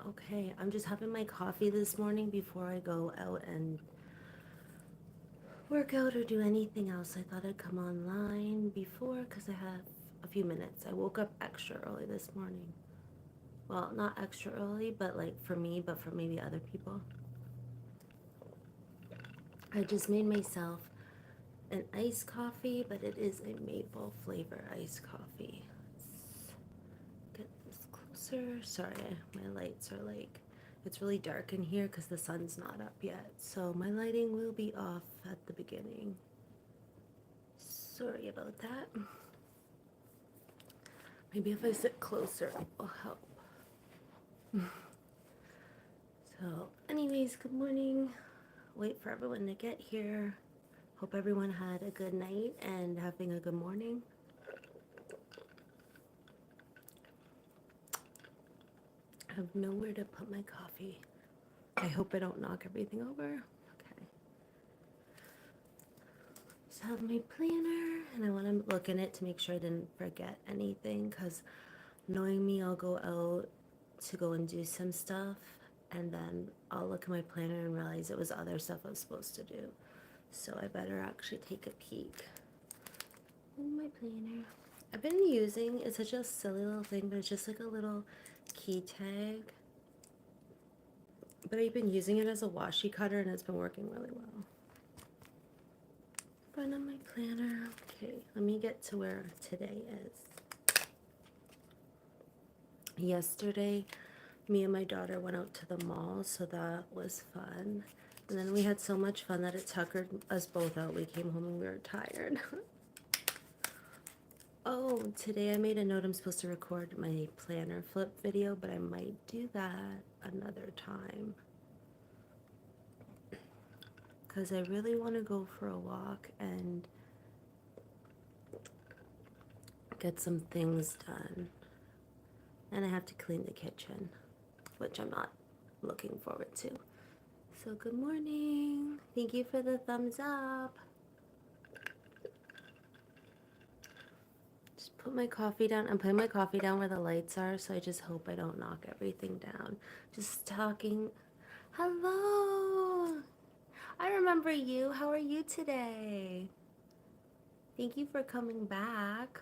Okay, I'm just having my coffee this morning before I go out and work out or do anything else. I thought I'd come online before because I have a few minutes. I woke up extra early this morning. Well, not extra early, but like for me, but for maybe other people. I just made myself an iced coffee, but it is a maple flavor iced coffee. Let's get this closer. Sorry, my lights are like, it's really dark in here because the sun's not up yet. So my lighting will be off at the beginning. Sorry about that. Maybe if I sit closer, it will help. So, anyways, good morning. Wait for everyone to get here. Hope everyone had a good night and having a good morning. I have nowhere to put my coffee. I hope I don't knock everything over. Okay. Just have my planner, and I want to look in it to make sure I didn't forget anything, because knowing me, I'll go out to go and do some stuff, and then I'll look at my planner and realize it was other stuff I was supposed to do. So I better actually take a peek. Oh, my planner. I've been using, it's such a silly little thing, but it's just like a little key tag. But I've been using it as a washi cutter and it's been working really well. Front of my planner. Okay, let me get to where today is. Yesterday, me and my daughter went out to the mall, so that was fun. And then we had so much fun that it tuckered us both out. We came home and we were tired. Oh, today I made a note I'm supposed to record my planner flip video, but I might do that another time. Because I really want to go for a walk and get some things done. And I have to clean the kitchen, which I'm not looking forward to. So good morning. Thank you for the thumbs up. Just put my coffee down. I'm putting my coffee down where the lights are, so I just hope I don't knock everything down. Just talking. Hello. I remember you. How are you today? Thank you for coming back.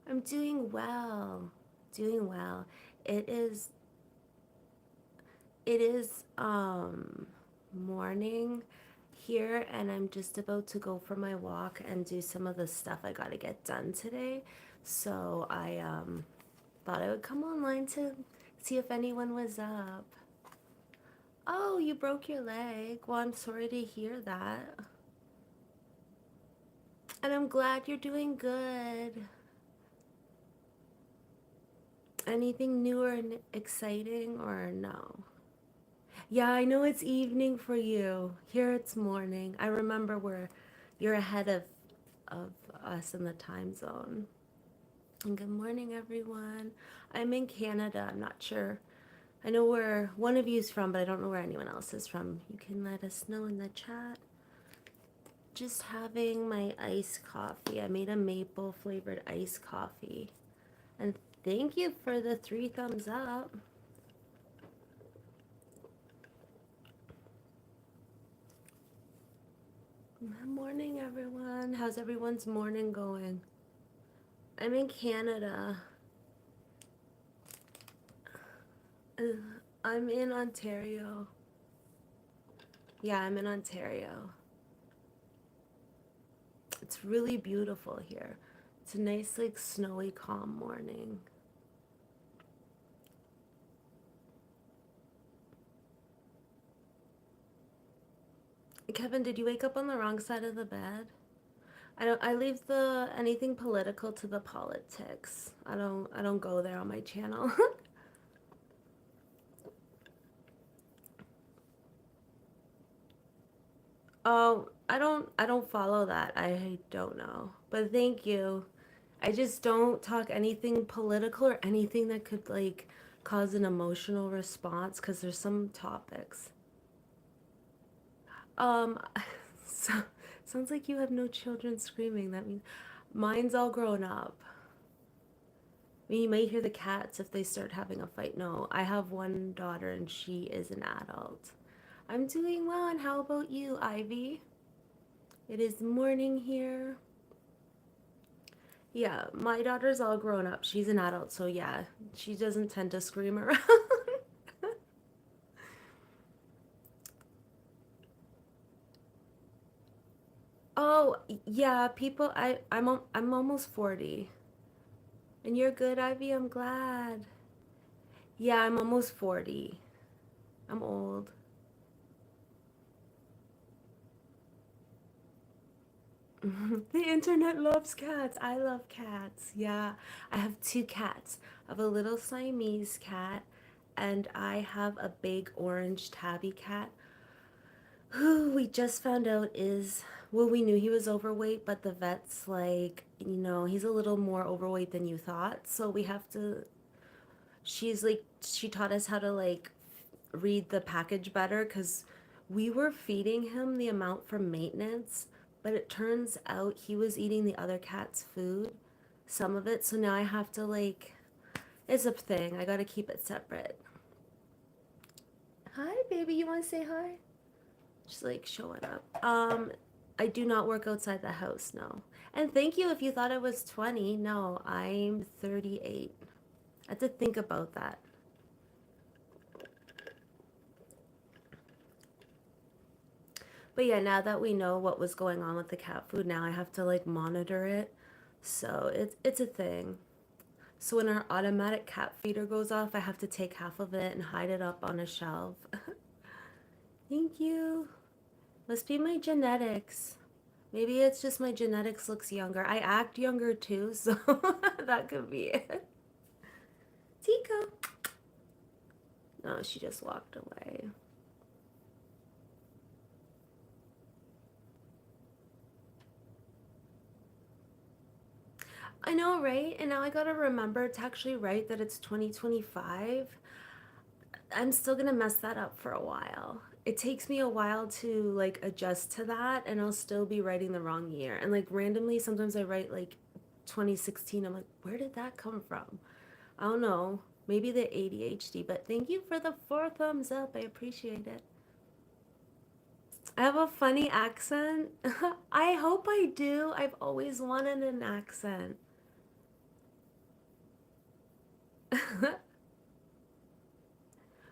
I'm doing well. Doing well. It is morning here, and I'm just about to go for my walk and do some of the stuff I got to get done today. So I thought I would come online to see if anyone was up. Oh, you broke your leg. Well, I'm sorry to hear that. And I'm glad you're doing good. Anything new or exciting or no? Yeah, I know it's evening for you. Here it's morning. I remember you're ahead of us in the time zone. And good morning, everyone. I'm in Canada. I'm not sure. I know where one of you is from, but I don't know where anyone else is from. You can let us know in the chat. Just having my iced coffee. I made a maple flavored iced coffee. And thank you for the 3 thumbs up. Good morning, everyone. How's everyone's morning going? I'm in Canada. I'm in Ontario. Yeah, I'm in Ontario. It's really beautiful here. It's a nice, like, snowy, calm morning. Kevin, did you wake up on the wrong side of the bed? I leave the anything political to the politics. I don't go there on my channel. Oh, I don't follow that. I don't know. But thank you. I just don't talk anything political or anything that could like cause an emotional response because there's some topics. Um so sounds like you have no children screaming. That means mine's all grown up. mean, you might hear the cats if they start having a fight. No, I have one daughter and she is an adult. I'm doing well, and how about you, Ivy? It is morning here. Yeah, my daughter's all grown up. She's an adult, so yeah, she doesn't tend to scream around. Oh, yeah, people, I'm almost 40. And you're good, Ivy? I'm glad. Yeah, I'm almost 40. I'm old. The internet loves cats. I love cats. Yeah, I have two cats. I have a little Siamese cat, and I have a big orange tabby cat who we just found out is, well, we knew he was overweight, but the vet's like, he's a little more overweight than you thought. So we have to, she's like, she taught us how to like read the package better because we were feeding him the amount for maintenance, but it turns out he was eating the other cat's food, some of it. So now I have to like, it's a thing. I got to keep it separate. Hi, baby. You want to say hi? Just like showing up. I do not work outside the house, no. And thank you if you thought I was 20. No, I'm 38. I had to think about that. But yeah, now that we know what was going on with the cat food, now I have to like monitor it. So it's a thing. So when our automatic cat feeder goes off, I have to take half of it and hide it up on a shelf. Thank you. Must be my genetics. Maybe it's just my genetics looks younger. I act younger too, so that could be it. Tika. No, she just walked away. I know, right? And now I gotta remember to actually write that it's 2025. I'm still gonna mess that up for a while. It takes me a while to like adjust to that, and I'll still be writing the wrong year. And like randomly, sometimes I write like 2016. I'm like, where did that come from? I don't know. Maybe the ADHD, but thank you for the 4 thumbs up. I appreciate it. I have a funny accent. I hope I do. I've always wanted an accent.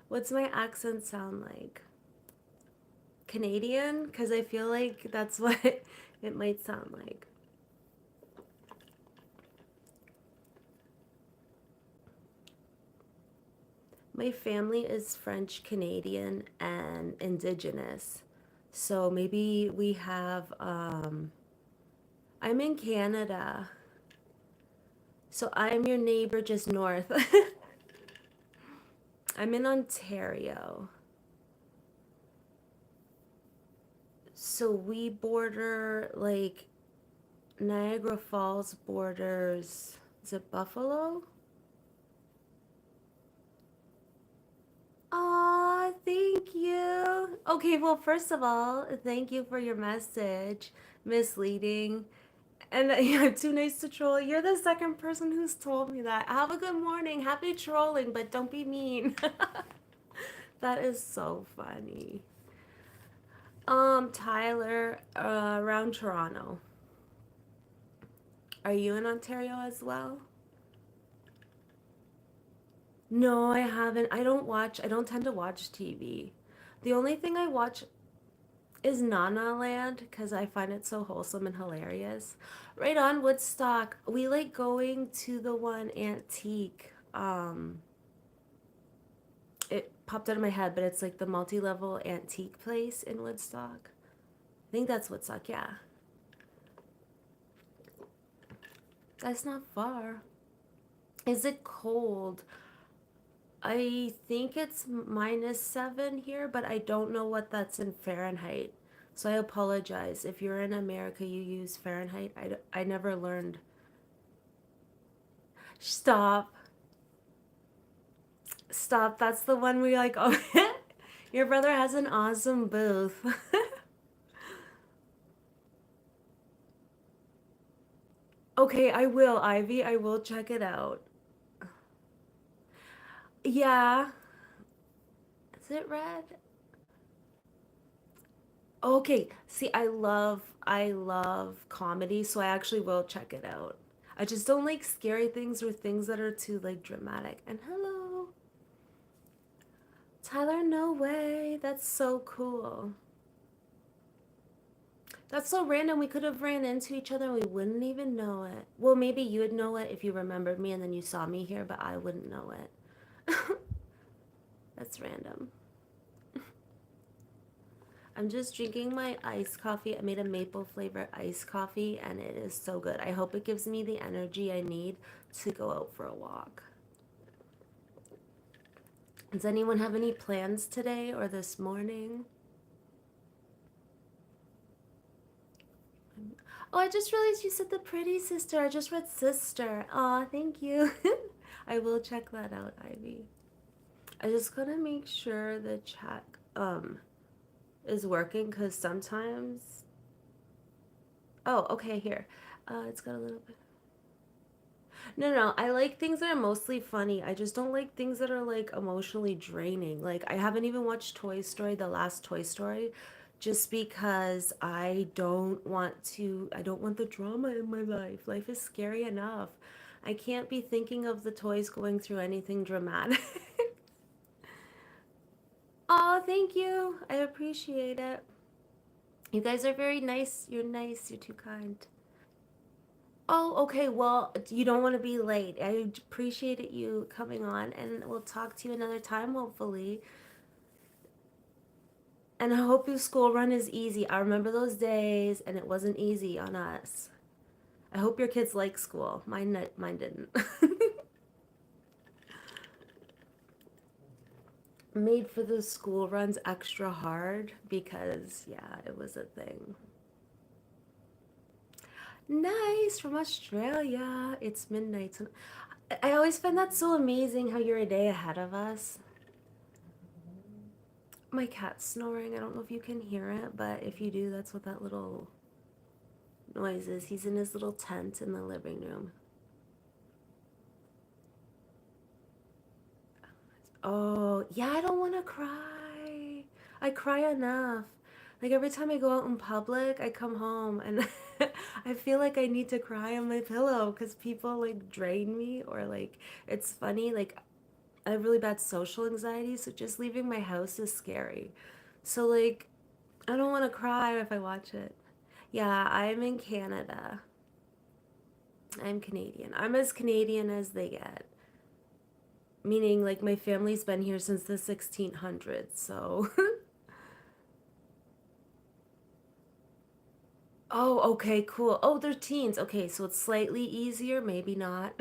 What's my accent sound like? Canadian? Because I feel like that's what it might sound like. My family is French Canadian and Indigenous. So maybe we have, I'm in Canada. So I'm your neighbor just north. I'm in Ontario. So we border like Niagara Falls borders. Is it Buffalo? Aw, thank you. Okay, well, first of all, thank you for your message. Misleading. And you're too nice to troll. You're the second person who's told me that. Have a good morning. Happy trolling, but don't be mean. That is so funny. Tyler, around Toronto. Are you in Ontario as well? No, I haven't. I don't tend to watch TV. The only thing I watch is Nana Land because I find it so wholesome and hilarious. Right on Woodstock. We like going to the one antique. It popped out of my head, but it's like the multi-level antique place in Woodstock. I think that's Woodstock, yeah. That's not far. Is it cold? I think it's -7 here, but I don't know what that's in Fahrenheit. So I apologize. If you're in America, you use Fahrenheit. I never learned. Stop. Stop. That's the one we like. Oh, your brother has an awesome booth. Okay, I will, Ivy. I will check it out. Yeah. Is it red? Okay. See, I love comedy, so I actually will check it out. I just don't like scary things or things that are too like dramatic. And hello, Tyler, no way. That's so cool. That's so random. We could have ran into each other and we wouldn't even know it. Well, maybe you would know it if you remembered me and then you saw me here, but I wouldn't know it. That's random. I'm just drinking my iced coffee. I made a maple flavor iced coffee and it is so good. I hope it gives me the energy I need to go out for a walk. Does anyone have any plans today or this morning? Oh, I just realized you said the pretty sister. I just read sister. Aw, thank you. I will check that out, Ivy. I just gotta make sure the chat is working because sometimes. Oh, okay, here. It's got a little bit. No, no, I like things that are mostly funny. I just don't like things that are like emotionally draining. Like I haven't even watched Toy Story, the last Toy Story, just because I don't want the drama in my life. Life is scary enough. I can't be thinking of the toys going through anything dramatic. Oh, thank you. I appreciate it. You guys are very nice. You're nice. You're too kind. Oh, okay. Well, you don't want to be late. I appreciated you coming on, and we'll talk to you another time, hopefully. And I hope your school run is easy. I remember those days, and it wasn't easy on us. I hope your kids like school. Mine didn't. Made for the school runs extra hard because, yeah, it was a thing. Nice from Australia. It's midnight. I always find that so amazing how you're a day ahead of us. My cat's snoring. I don't know if you can hear it, but if you do, that's what that little noise is. He's in his little tent in the living room. Oh, yeah, I don't want to cry. I cry enough. Like every time I go out in public, I come home and I feel like I need to cry on my pillow because people like drain me or like it's funny. Like I have really bad social anxiety, so just leaving my house is scary. So like I don't want to cry if I watch it. Yeah, I'm in Canada. I'm Canadian. I'm as Canadian as they get. Meaning, like, my family's been here since the 1600s, so. Oh, okay, cool. Oh, they're teens. Okay, so it's slightly easier, maybe not.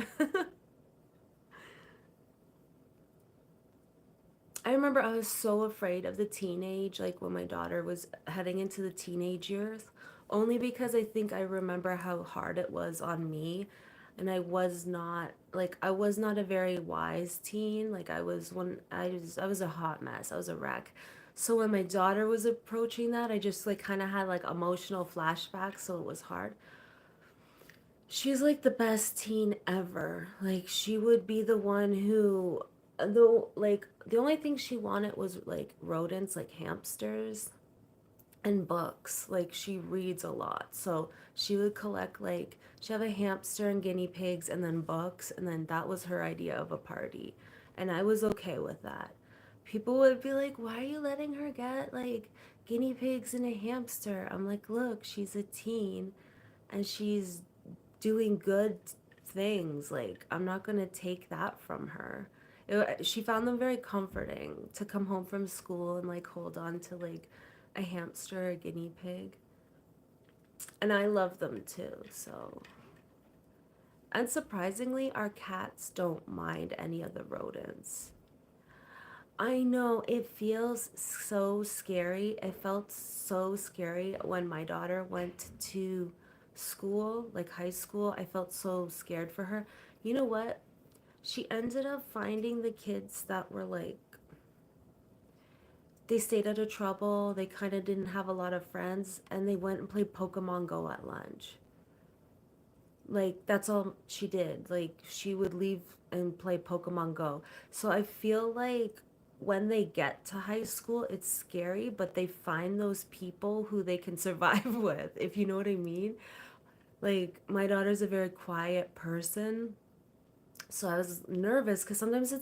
I remember I was so afraid of the teenage, like when my daughter was heading into the teenage years, only because I think I remember how hard it was on me. And I was not a very wise teen. Like I was a hot mess. I was a wreck. So when my daughter was approaching that, I just like kind of had like emotional flashbacks, so it was hard. She's like the best teen ever. Like she would be the one who the only thing she wanted was like rodents, like hamsters and books. Like she reads a lot. So she would collect like she have a hamster and guinea pigs and then books and then that was her idea of a party. And I was okay with that. People would be like, "Why are you letting her get like guinea pigs and a hamster?" I'm like, "Look, she's a teen and she's doing good things. Like, I'm not going to take that from her." She found them very comforting to come home from school and like hold on to like a hamster or a guinea pig. And I love them too. So, unsurprisingly, our cats don't mind any of the rodents. I know it feels so scary. It felt so scary when my daughter went to school, like high school. I felt so scared for her. You know what? She ended up finding the kids that were like, they stayed out of trouble. They kind of didn't have a lot of friends, and they went and played Pokemon Go at lunch. Like that's all she did. Like she would leave and play Pokemon Go. So I feel like when they get to high school, it's scary, but they find those people who they can survive with, if you know what I mean. Like my daughter's a very quiet person, so I was nervous because sometimes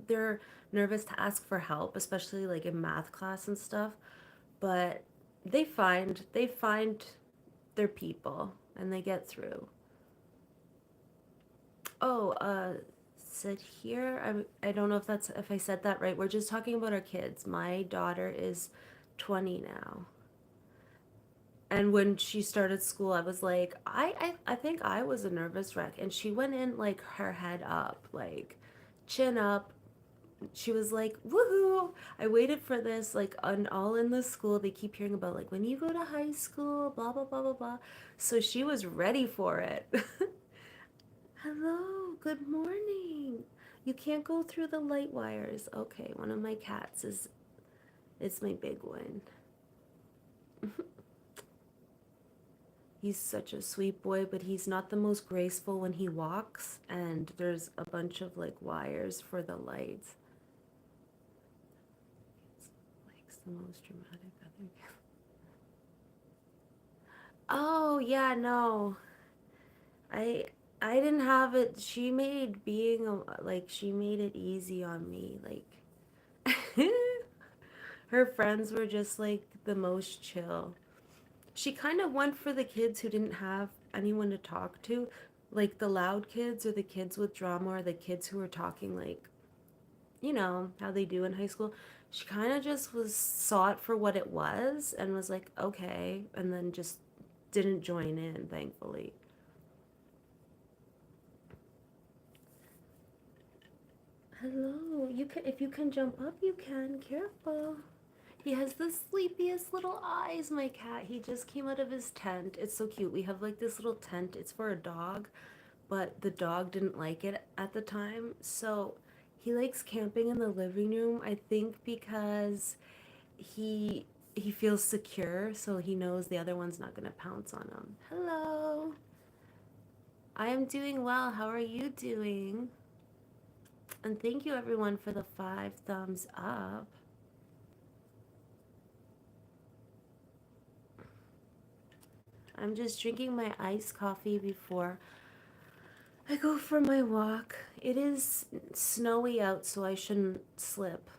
they're nervous to ask for help, especially like in math class and stuff. But they find their people and they get through. Oh, said here. I don't know if I said that right. We're just talking about our kids. My daughter is 20 now. And when she started school, I was like, I think I was a nervous wreck. And she went in like her head up, like chin up. She was like, woohoo! I waited for this, like, all in the school. They keep hearing about, like, when you go to high school, blah, blah, blah, blah, blah. So she was ready for it. Hello, good morning. You can't go through the light wires. Okay, one of my cats is my big one. He's such a sweet boy, but he's not the most graceful when he walks, and there's a bunch of like wires for the lights. It's like the most dramatic other. Oh, yeah, no. I I didn't have it. She made like she made it easy on me. Like her friends were just like the most chill. She kind of went for the kids who didn't have anyone to talk to, like the loud kids or the kids with drama or the kids who were talking like, how they do in high school. She kind of just was saw it for what it was and was like, okay, and then just didn't join in, thankfully. Hello, you can if you can jump up, you can. Careful. He has the sleepiest little eyes, my cat. He just came out of his tent. It's so cute. We have like this little tent. It's for a dog, but the dog didn't like it at the time. So he likes camping in the living room, I think because he he feels secure, so he knows the other one's not going to pounce on him. Hello. I am doing well. How are you doing? And thank you everyone for the 5 thumbs up. I'm just drinking my iced coffee before I go for my walk. It is snowy out, so I shouldn't slip.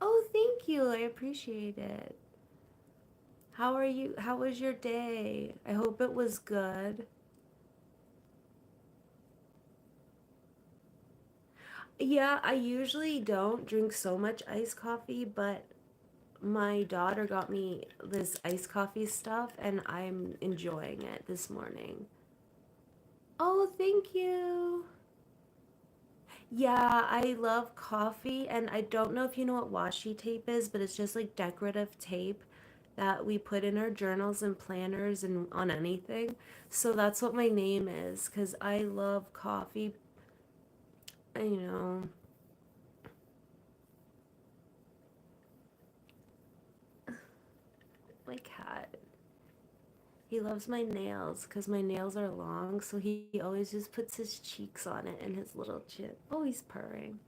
Oh, thank you. I appreciate it. How are you? How was your day? I hope it was good. Yeah, I usually don't drink so much iced coffee, but my daughter got me this iced coffee stuff and I'm enjoying it this morning. Oh, thank you. Yeah, I love coffee, and I don't know if you know what washi tape is, but it's just like decorative tape that we put in our journals and planners and on anything. So that's what my name is, because I love coffee. You know, my cat. He loves my nails because my nails are long, so he always just puts his cheeks on it and his little chin. Oh, he's purring.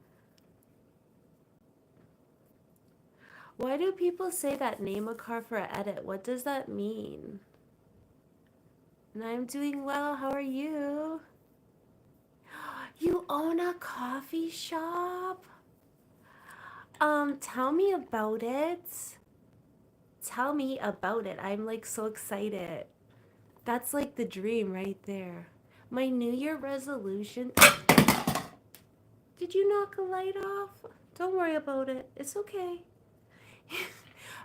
Why do people say that name a car for an edit? What does that mean? And I'm doing well. How are you? You own a coffee shop? Tell me about it. Tell me about it. I'm like so excited. That's like the dream right there. My New Year resolution. Did you knock a light off? Don't worry about it. It's okay.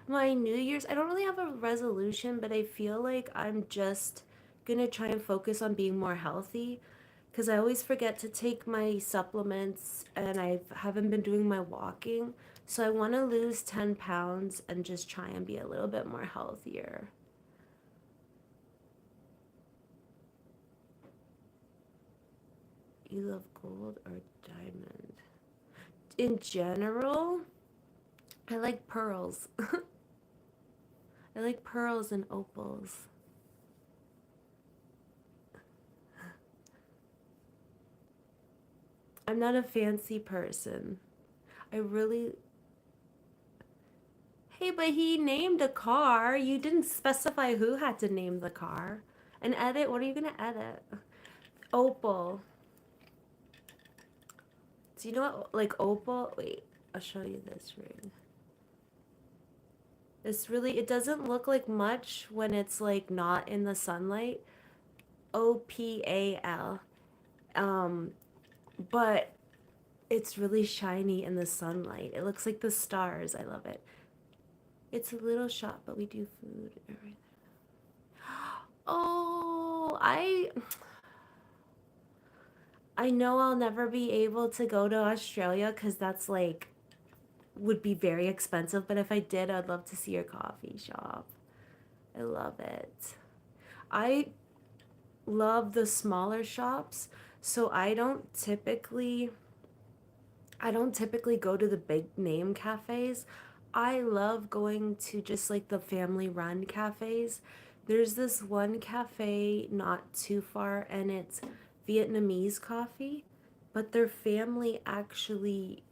My New Year's, I don't really have a resolution, but I feel like I'm just gonna try and focus on being more healthy because I always forget to take my supplements and I haven't been doing my walking. So I want to lose 10 pounds and just try and be a little bit more healthier. You love gold or diamond? In general, I like pearls. I like pearls and opals. I'm not a fancy person. I really. Hey, but he named a car. You didn't specify who had to name the car. And edit? What are you gonna edit? Opal. Do you know what, like opal? Wait, I'll show you this ring. It's really, it doesn't look like much when it's like not in the sunlight. Opal. Um, but it's really shiny in the sunlight. It looks like the stars. I love it. It's a little shop, but we do food. Everything. Oh, I know I'll never be able to go to Australia because that's like would be very expensive. But if I did, I'd love to see your coffee shop. I love it. I love the smaller shops, so I don't typically go to the big name cafes. I love going to just like the family run cafes. There's this one cafe not too far and it's Vietnamese coffee, but their family actually,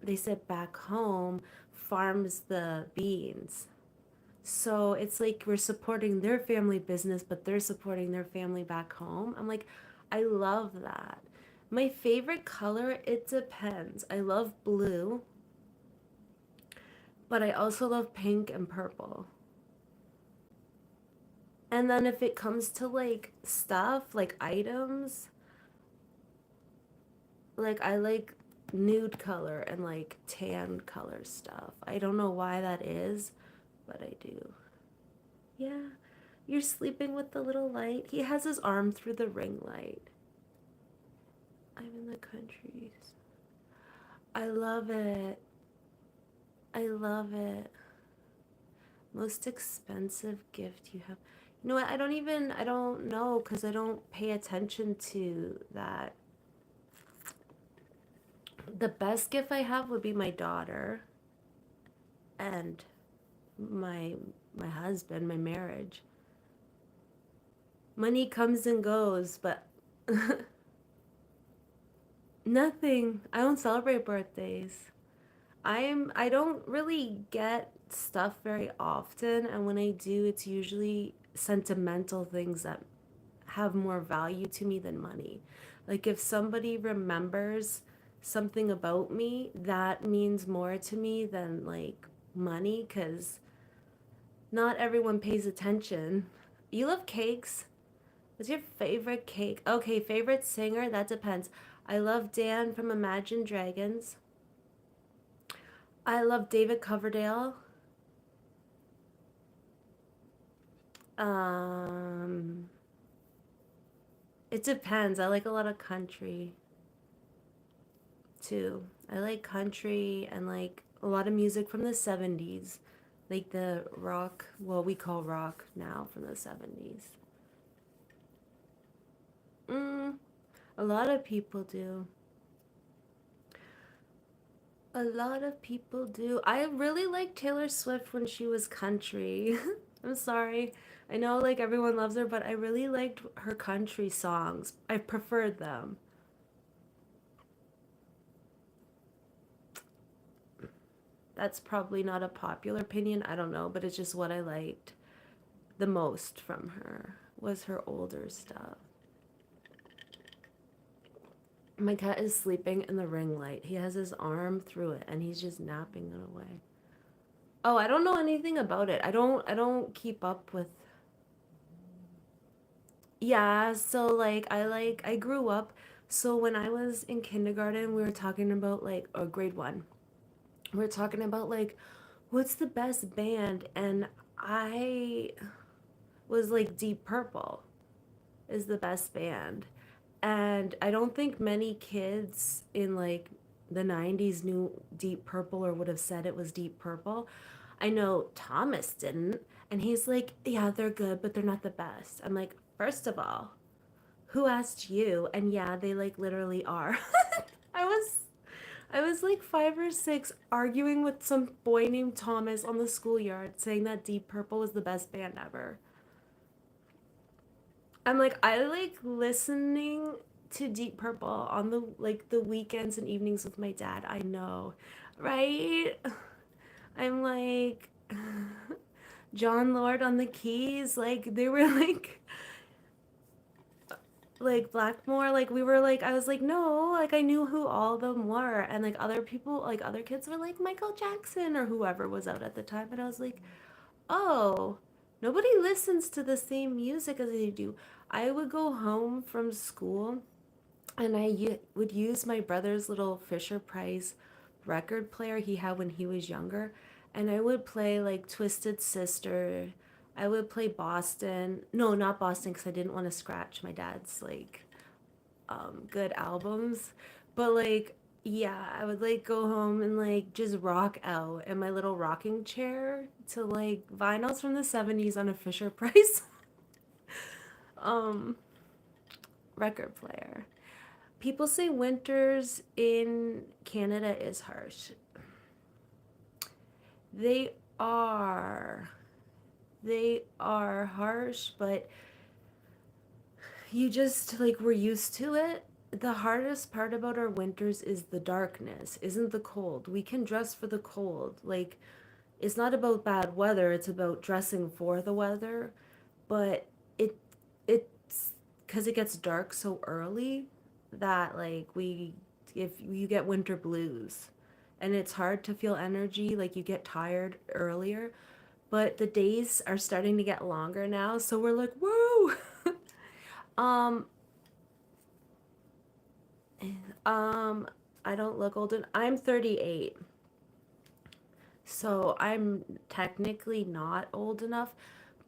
they said back home, farms the beans. So it's like we're supporting their family business, but they're supporting their family back home. I'm like, I love that. My favorite color, it depends. I love blue, but I also love pink and purple. And then if it comes to like stuff, like items, like I like nude color and like tan color stuff. I don't know why that is, but I do. Yeah, you're sleeping with the little light. He has his arm through the ring light. I'm in the countries. I love it. I love it. Most expensive gift you have. You know what? I don't know because I don't pay attention to that. The best gift I have would be my daughter and my my husband, my marriage. Money comes and goes, but nothing. I don't celebrate birthdays. I don't really get stuff very often, and when I do, it's usually sentimental things that have more value to me than money. Like if somebody remembers something about me, that means more to me than like money cuz not everyone pays attention. You love cakes? What's your favorite cake? Okay, favorite singer? That depends. I love Dan from Imagine Dragons. I love David Coverdale. Um, it depends. I like a lot of country too. I like country and like a lot of music from the 70s. Like the rock, well, we call rock now from the 70s. Mm, a lot of people do. A lot of people do. I really liked Taylor Swift when she was country. I'm sorry. I know like everyone loves her, but I really liked her country songs. I preferred them. That's probably not a popular opinion. I don't know, but it's just what I liked the most from her was her older stuff. My cat is sleeping in the ring light. He has his arm through it and he's just napping it away. Oh, I don't know anything about it. I don't keep up with. Yeah, so I grew up, so when I was in kindergarten, we were talking about like or grade 1. We were talking about like what's the best band and I was like Deep Purple is the best band. And I don't think many kids in like the 90s knew Deep Purple or would have said it was Deep Purple. I know Thomas didn't. And he's like, yeah, they're good, but they're not the best. I'm like, first of all, who asked you? And yeah, they like literally are. I was I was like 5 or 6 arguing with some boy named Thomas on the schoolyard saying that Deep Purple was the best band ever. I'm like, I like listening to Deep Purple on the like the weekends and evenings with my dad. I know, right? I'm like John Lord on the keys. Like they were like Blackmore. Like we were like I was like no. Like I knew who all of them were, and like other people, like other kids were like Michael Jackson or whoever was out at the time, and I was like, oh, nobody listens to the same music as they do. I would go home from school and would use my brother's little Fisher Price record player he had when he was younger, and I would play like Twisted Sister. I would play Boston. No, not Boston because I didn't want to scratch my dad's like good albums. But like yeah, I would like go home and like just rock out in my little rocking chair to like vinyls from the 70s on a Fisher Price um record player. People say winters in Canada is harsh. They are. They are harsh, but you just like we're used to it. The hardest part about our winters is the darkness, isn't the cold. We can dress for the cold. Like it's not about bad weather, it's about dressing for the weather. But it it's because it gets dark so early that like we if you get winter blues and it's hard to feel energy, like you get tired earlier, but the days are starting to get longer now, so we're like woo. um um I don't look old, and I'm 38. So I'm technically not old enough,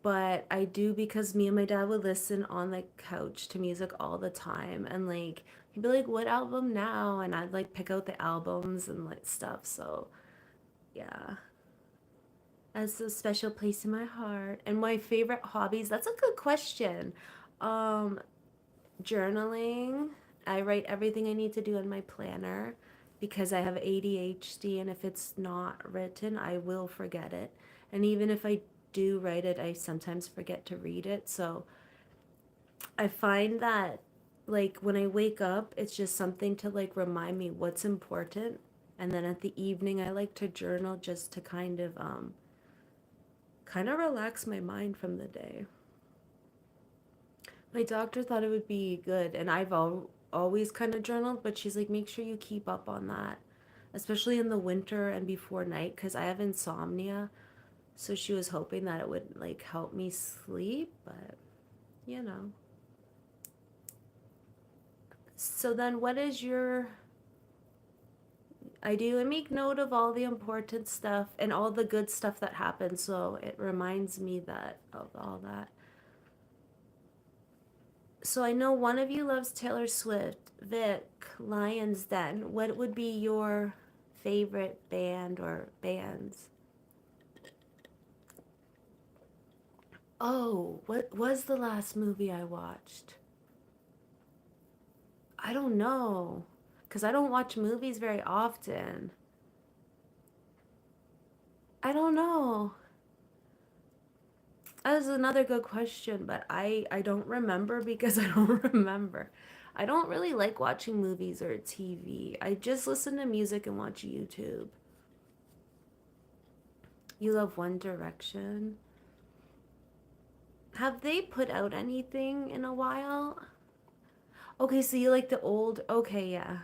but I do because me and my dad would listen on the couch to music all the time, and like he'd be like, "What album now?" And I'd like pick out the albums and like stuff. So yeah, that's a special place in my heart. And my favorite hobbies, that's a good question. Um, Journaling. I write everything I need to do in my planner because I have ADHD, and if it's not written, I will forget it. And even if I do write it, I sometimes forget to read it. So I find that like when I wake up, it's just something to like remind me what's important. And then at the evening, I like to journal just to kind of relax my mind from the day. My doctor thought it would be good, and always kind of journaled, but she's like, make sure you keep up on that, especially in the winter and before night, because I have insomnia. So she was hoping that it would like help me sleep, but you know. So then, what is your? I do. I make note of all the important stuff and all the good stuff that happens, so it reminds me that of all that. So I know one of you loves Taylor Swift. Vic, Lions Den. What would be your favorite band or bands? Oh, what was the last movie I watched? I don't know. Because I don't watch movies very often. I don't know. That is another good question, but I don't remember because I don't remember. I don't really like watching movies or TV. I just listen to music and watch YouTube. You love One Direction? Have they put out anything in a while? Okay, so you like the old. Okay, yeah.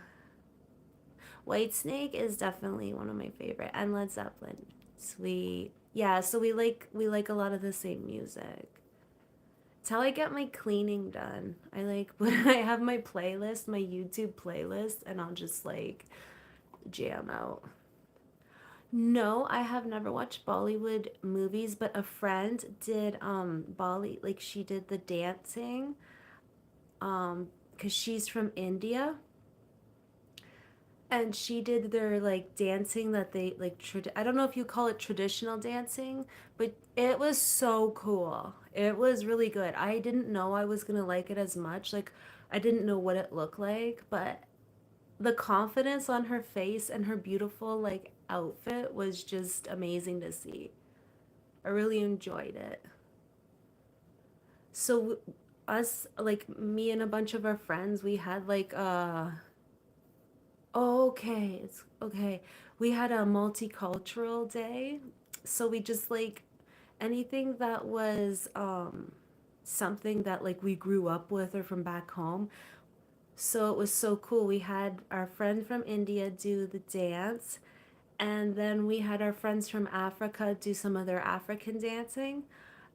Whitesnake is definitely one of my favorite, and Led Zeppelin. Sweet. Yeah, so we like a lot of the same music. It's how I get my cleaning done. I like when I have my playlist, my YouTube playlist, and I'll just like jam out. No, I have never watched Bollywood movies, but a friend did like she did the dancing because she's from India, and she did their like dancing that they like I don't know if you call it traditional dancing, but it was so cool. It was really good. I didn't know I was going to like it as much. Like I didn't know what it looked like, but the confidence on her face and her beautiful like outfit was just amazing to see. I really enjoyed it. So us, like me and a bunch of our friends, we had like oh, okay, it's okay. We had a multicultural day. So we just like anything that was something that like we grew up with or from back home. So it was so cool. We had our friend from India do the dance, and then we had our friends from Africa do some of their African dancing.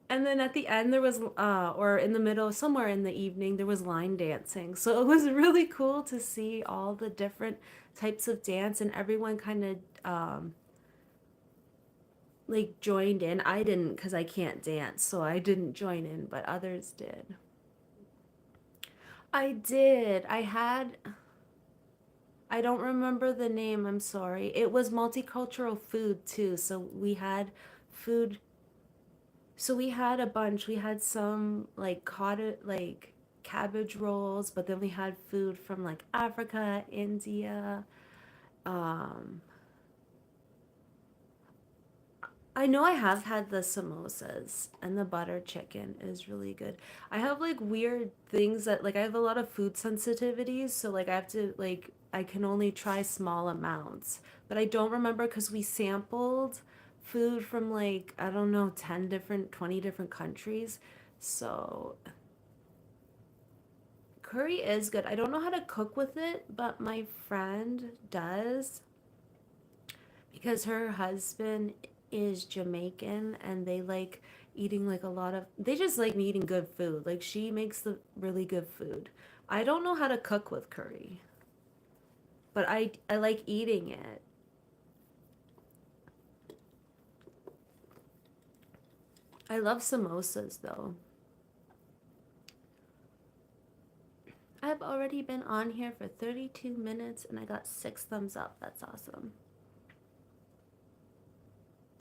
And then at the end, there was, or in the middle, somewhere in the evening, there was line dancing. So it was really cool to see all the different types of dance, and everyone kind of like joined in. I didn't because I can't dance, so I didn't join in, but others did. I did. I don't remember the name, I'm sorry. It was multicultural food too. So we had food. So we had a bunch. We had some like cottage, like cabbage rolls, but then we had food from like Africa, India. Um, I know I have had the samosas, and the butter chicken is really good. I have like weird things that like I have a lot of food sensitivities, so like I have to like I can only try small amounts. But I don't remember because we sampled food from like I don't know 10 different 20 different countries. So curry is good. I don't know how to cook with it, but my friend does because her husband is Jamaican and they like eating like a lot of they just like eating good food. Like she makes the really good food. I don't know how to cook with curry, but I like eating it. I love samosas though. I've already been on here for 32 minutes and I got 6 thumbs up. That's awesome.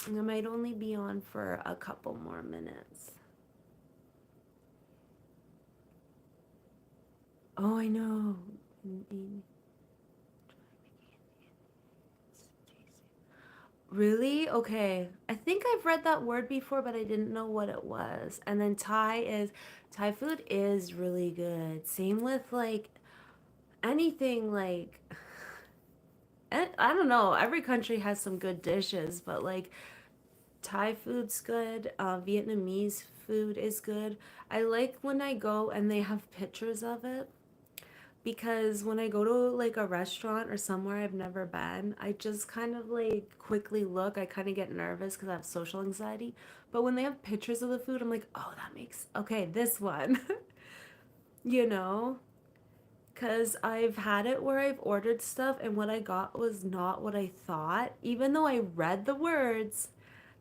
I might only be on for a couple more minutes. Oh, I know. Really? Okay. I think I've read that word before, but I didn't know what it was. And then Thai food is really good. Same with like anything like I don't know. Every country has some good dishes, but like Thai food's good. Vietnamese food is good. I like when I go and they have pictures of it. Because when I go to like a restaurant or somewhere I've never been, I just kind of like quickly look. I kind of get nervous because I have social anxiety. But when they have pictures of the food, I'm like, oh, that makes okay, this one, you know? Because I've had it where I've ordered stuff and what I got was not what I thought, even though I read the words.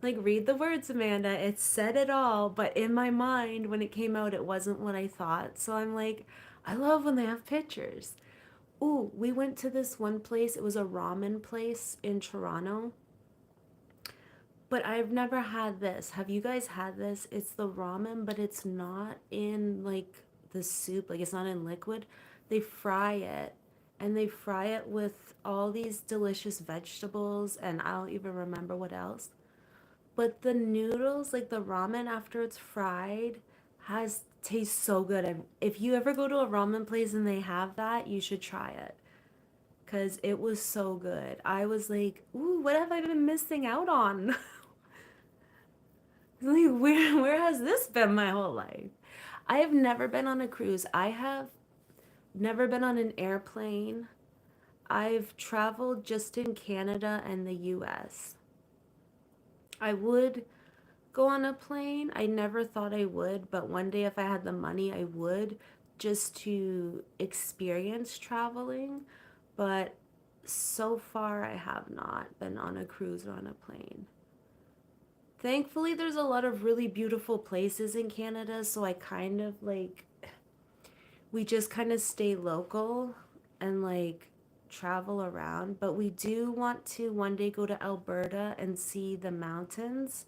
Like, read the words, Amanda. It said it all, but in my mind, when it came out, it wasn't what I thought. So I'm like, I love when they have pictures. Ooh, we went to this one place. It was a ramen place in Toronto. But I've never had this. Have you guys had this? It's the ramen, but it's not in like the soup. Like it's not in liquid. They fry it and they fry it with all these delicious vegetables and I don't even remember what else. But the noodles, like the ramen after it's fried, has tastes so good. And if you ever go to a ramen place and they have that, you should try it because it was so good. I was like, ooh, what have I been missing out on? Like, where has this been my whole life? I have never been on a cruise. I have never been on an airplane. I've traveled just in Canada and the US. I would go on a plane. I never thought I would, but one day if I had the money, I would just to experience traveling. But so far, I have not been on a cruise or on a plane. Thankfully, there's a lot of really beautiful places in Canada, so I kind of like, we just kind of stay local and like travel around. But we do want to one day go to Alberta and see the mountains.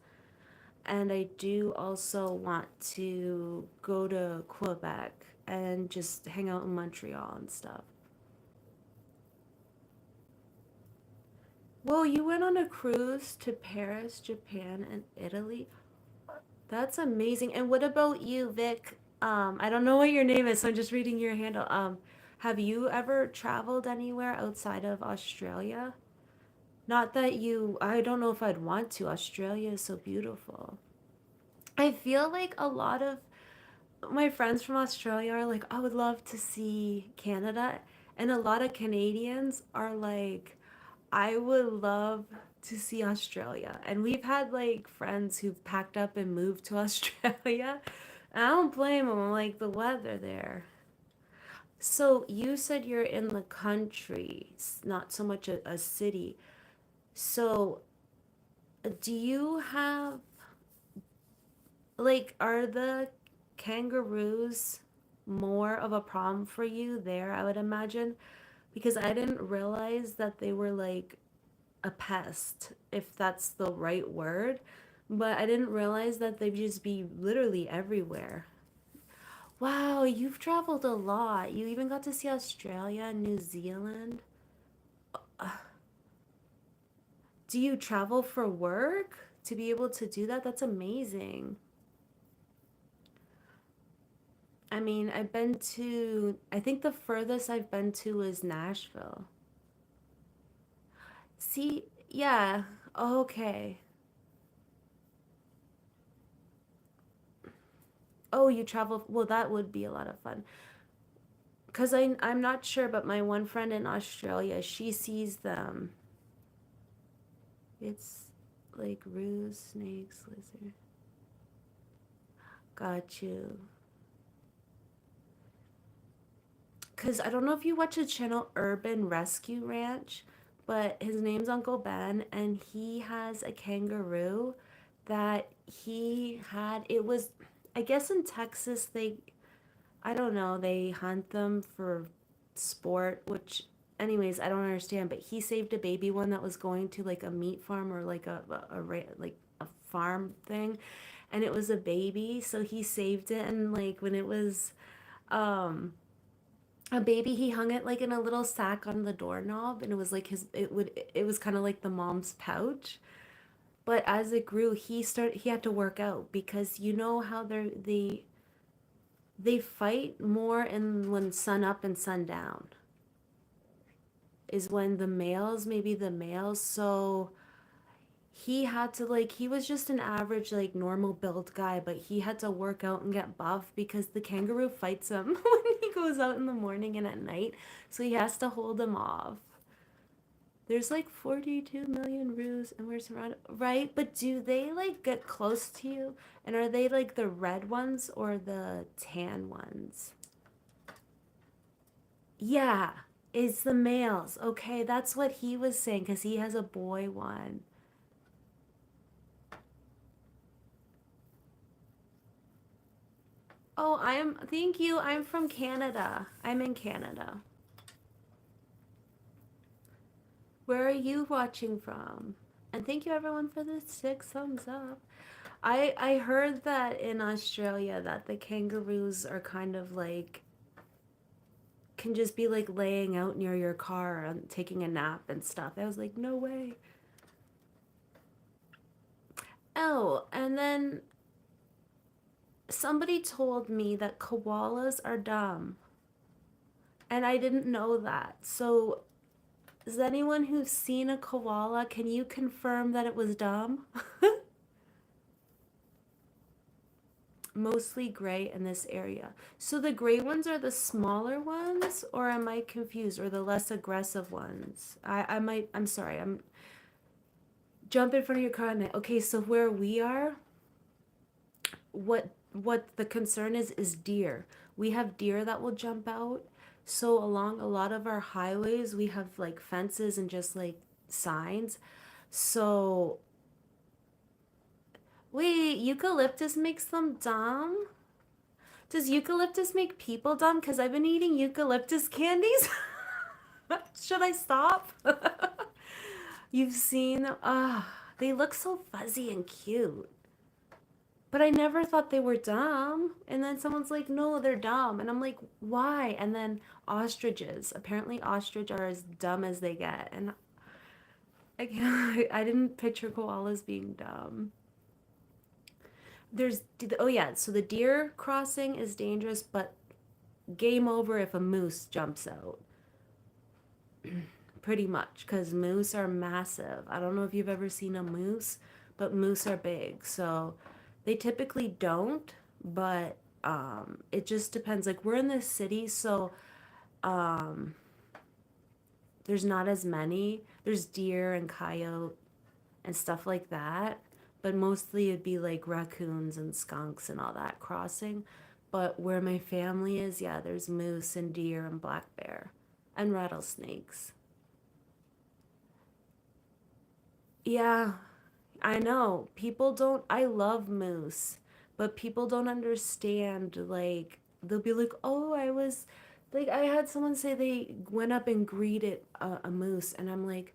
And I do also want to go to Quebec and just hang out in Montreal and stuff. Well, you went on a cruise to Paris, Japan, and Italy. That's amazing. And what about you, Vic? I don't know what your name is, so I'm just reading your handle. Have you ever traveled anywhere outside of Australia? Not that you, I don't know if I'd want to. Australia is so beautiful. I feel like a lot of my friends from Australia are like, I would love to see Canada. And a lot of Canadians are like, I would love to see Australia. And we've had like friends who've packed up and moved to Australia. And I don't blame them. I'm like, the weather there. So you said you're in the country, not so much a city. So do you have, like, are the kangaroos more of a problem for you there, I would imagine? Because I didn't realize that they were like a pest, if that's the right word. But I didn't realize that they'd just be literally everywhere. Wow, you've traveled a lot. You even got to see Australia and New Zealand. Do you travel for work to be able to do that? That's amazing. I mean, I've been to, I think the furthest I've been to is Nashville. See, yeah, okay. Oh, you travel, well, that would be a lot of fun. Because I'm not sure, but my one friend in Australia, she sees them. It's like ruse, snakes, lizard. Got you. Because I don't know if you watch the channel Urban Rescue Ranch, but his name's Uncle Ben, and he has a kangaroo that he had. It was, I guess in Texas, I don't know, they hunt them for sport, which, anyways, I don't understand, but he saved a baby one that was going to like a meat farm or like like a farm thing, and it was a baby, so he saved it, and like when it was, um, a baby, he hung it like in a little sack on the doorknob, and it was like it was kind of like the mom's pouch. But as it grew, he had to work out, because you know how they fight more in when sun up and sun down is when the males, maybe the males, so he had to, like, he was just an average like normal build guy, but he had to work out and get buff because the kangaroo fights him when he goes out in the morning and at night, so he has to hold him off. There's like 42 million roos and we're surrounded, right? But do they like get close to you? And are they like the red ones or the tan ones? Yeah, it's the males. Okay, that's what he was saying because he has a boy one. Oh, thank you. I'm from Canada. I'm in Canada. Where are you watching from? And thank you everyone for the 6 thumbs up. I heard that in Australia that the kangaroos are kind of like, can just be like laying out near your car and taking a nap and stuff. I was like, no way. Oh, and then somebody told me that koalas are dumb. And I didn't know that. So, is anyone who's seen a koala, can you confirm that it was dumb? Mostly gray in this area. So the gray ones are the smaller ones, or am I confused? Or the less aggressive ones? I'm sorry, I'm jump in front of your car. Okay, so where we are, what the concern is deer. We have deer that will jump out. So along a lot of our highways, we have like fences and just like signs. So wait, eucalyptus makes them dumb? Does eucalyptus make people dumb? Because I've been eating eucalyptus candies. Should I stop? You've seen them? Ah, they look so fuzzy and cute. But I never thought they were dumb. And then someone's like, no, they're dumb. And I'm like, why? And then ostriches. Apparently, ostrich are as dumb as they get. And I didn't picture koalas being dumb. There's oh yeah, so the deer crossing is dangerous, but game over if a moose jumps out. Pretty much, because moose are massive. I don't know if you've ever seen a moose, but moose are big. So they typically don't, but it just depends. Like we're in the city, so um, there's not as many. There's deer and coyote and stuff like that, but mostly it'd be like raccoons and skunks and all that crossing. But where my family is, yeah, there's moose and deer and black bear and rattlesnakes. Yeah, I know. People don't, I love moose, but people don't understand. Like, they'll be like, oh, I had someone say they went up and greeted a moose, and I'm like,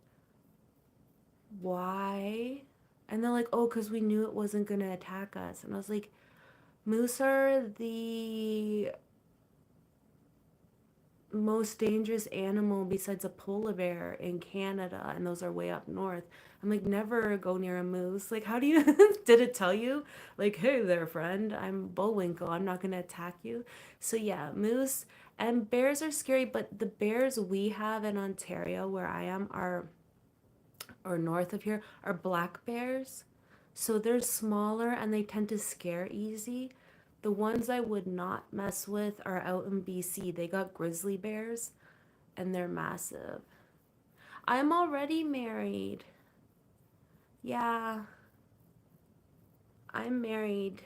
why? And they're like, oh, because we knew it wasn't going to attack us. And I was like, moose are the most dangerous animal besides a polar bear in Canada, and those are way up north. I'm like, never go near a moose. Like, how do you, did it tell you? Like, hey there, friend, I'm Bullwinkle. I'm not going to attack you. So, yeah, moose and bears are scary, but the bears we have in Ontario, where I am, are or north of here are black bears. So they're smaller and they tend to scare easy. The ones I would not mess with are out in BC. They got grizzly bears and they're massive. I'm already married. Yeah, I'm married.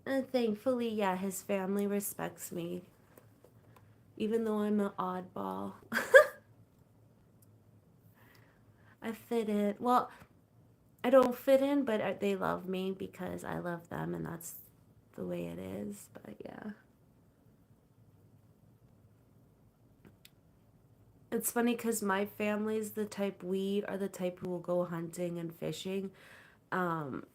And thankfully, yeah, his family respects me, even though I'm an oddball. I fit in. Well, I don't fit in, but they love me because I love them, and that's the way it is. But yeah. It's funny because my family's the type, we are the type who will go hunting and fishing. Um,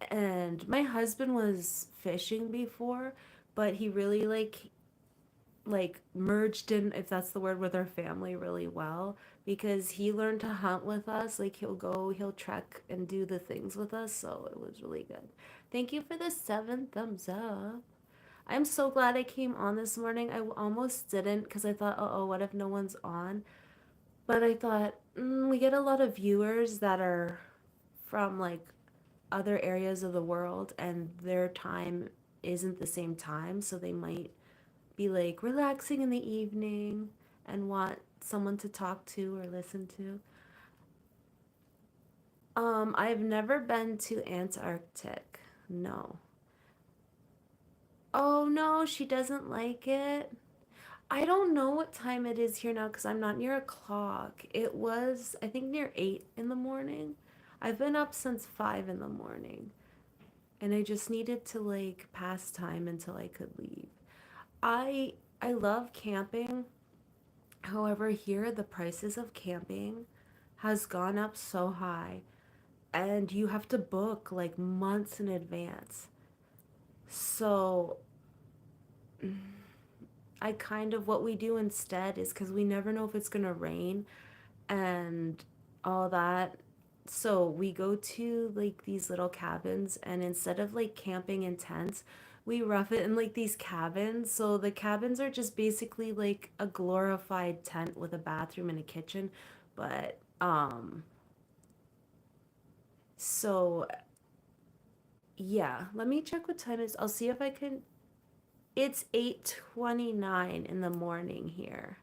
and my husband was fishing before, but he really like merged in, if that's the word, with our family really well because he learned to hunt with us. Like he'll trek and do the things with us, so it was really good. Thank you for the 7 thumbs up. I'm so glad I came on this morning. I almost didn't because I thought, oh, what if no one's on? But I thought, we get a lot of viewers that are from like other areas of the world and their time isn't the same time. So they might be like relaxing in the evening and want someone to talk to or listen to. I've never been to Antarctic. No. Oh no, she doesn't like it. I don't know what time it is here now because I'm not near a clock. It was, I think, near 8 in the morning. I've been up since 5 in the morning and I just needed to like pass time until I could leave. I I love camping. However, here the prices of camping has gone up so high and you have to book like months in advance. So I kind of what we do instead is because we never know if it's gonna rain and all that. So we go to like these little cabins, and instead of like camping in tents, we rough it in like these cabins. So the cabins are just basically like a glorified tent with a bathroom and a kitchen. But so yeah, let me check what time it is. I'll see if I can. It's 8:29 in the morning here.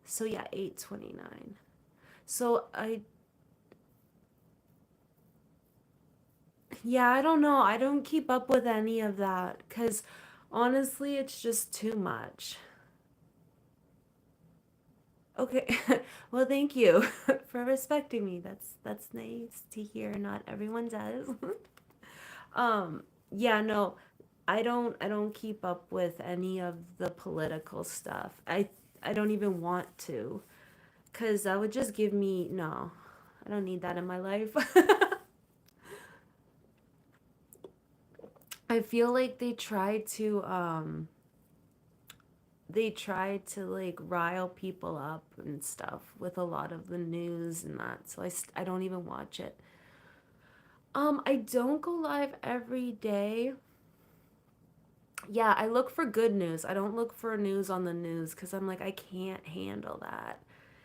So yeah, 8:29. So I Yeah, I don't know. I don't keep up with any of that because honestly, it's just too much. Okay. Well, thank you for respecting me. That's nice to hear. Not everyone does. Um, yeah, no. I don't keep up with any of the political stuff. I don't even want to because that would just give me no. I don't need that in my life. I feel like they try to they try to like rile people up and stuff with a lot of the news and that. So I don't even watch it. I don't go live every day. Yeah, I look for good news. I don't look for news on the news because I'm like, I can't handle that.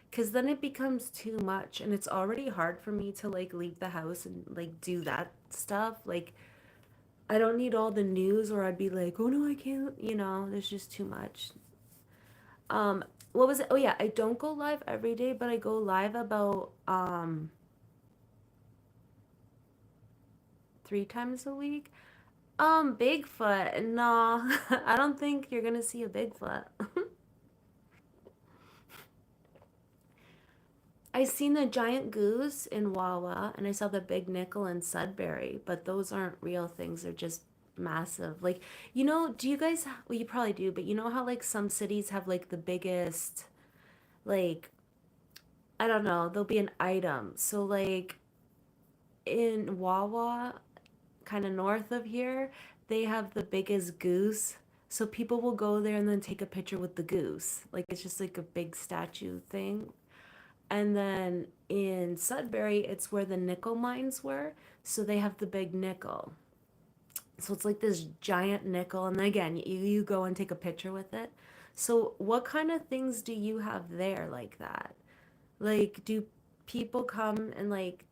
Because then it becomes too much and it's already hard for me to like leave the house and like do that stuff. Like, I don't need all the news or I'd be like, oh no, I can't, there's just too much. Um, what was it? Oh yeah, I don't go live every day, but I go live about 3 times a week. Bigfoot. No, I don't think you're gonna see a Bigfoot. I seen the giant goose in Wawa and I saw the big nickel in Sudbury, but those aren't real things. They're just massive. Like, do you guys, well, you probably do, but you know how like some cities have like the biggest, like, I don't know, there'll be an item. So like in Wawa, kind of north of here, they have the biggest goose. So people will go there and then take a picture with the goose. Like it's just like a big statue thing. And then in Sudbury, it's where the nickel mines were. So they have the big nickel. So it's like this giant nickel. And then again, you go and take a picture with it. So what kind of things do you have there like that? Like, do people come and like,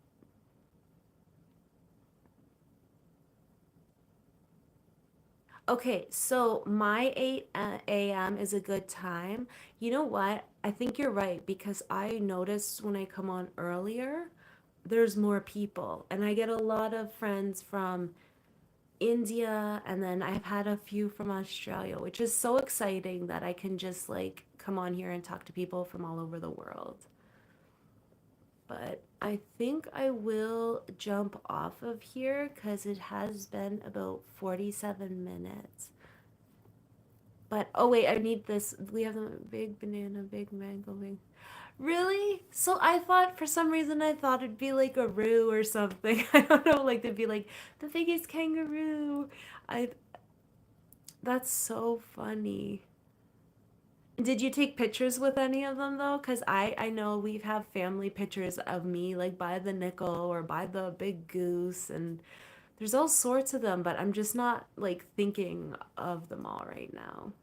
okay, so my 8 a.m. is a good time. You know what? I think you're right because I noticed when I come on earlier, there's more people. And I get a lot of friends from India, and then I've had a few from Australia, which is so exciting that I can just like come on here and talk to people from all over the world. But I think I will jump off of here because it has been about 47 minutes. But oh wait, I need this. We have the big banana, big mango, big. Really? So I thought for some reason I thought it'd be like a roo or something. I don't know, like to be like the biggest kangaroo. I That's so funny. Did you take pictures with any of them though? Because I know we've have family pictures of me like by the nickel or by the big goose and there's all sorts of them, but I'm just not like thinking of them all right now.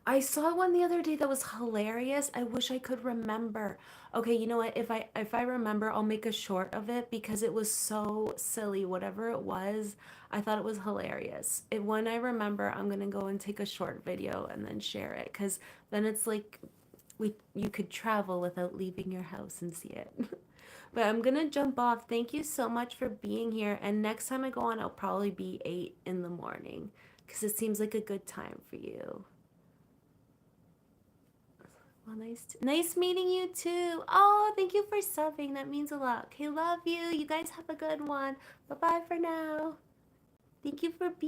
I saw one the other day that was hilarious. I wish I could remember. Okay, you know what? If I remember, I'll make a short of it because it was so silly. Whatever it was, I thought it was hilarious. When I remember, I'm gonna go and take a short video and then share it because then it's like you could travel without leaving your house and see it. But I'm gonna jump off. Thank you so much for being here. And next time I go on, I'll probably be 8 in the morning because it seems like a good time for you. Well, nice meeting you too. Oh, thank you for subbing. That means a lot. Okay, love you. You guys have a good one. Bye bye for now. Thank you for being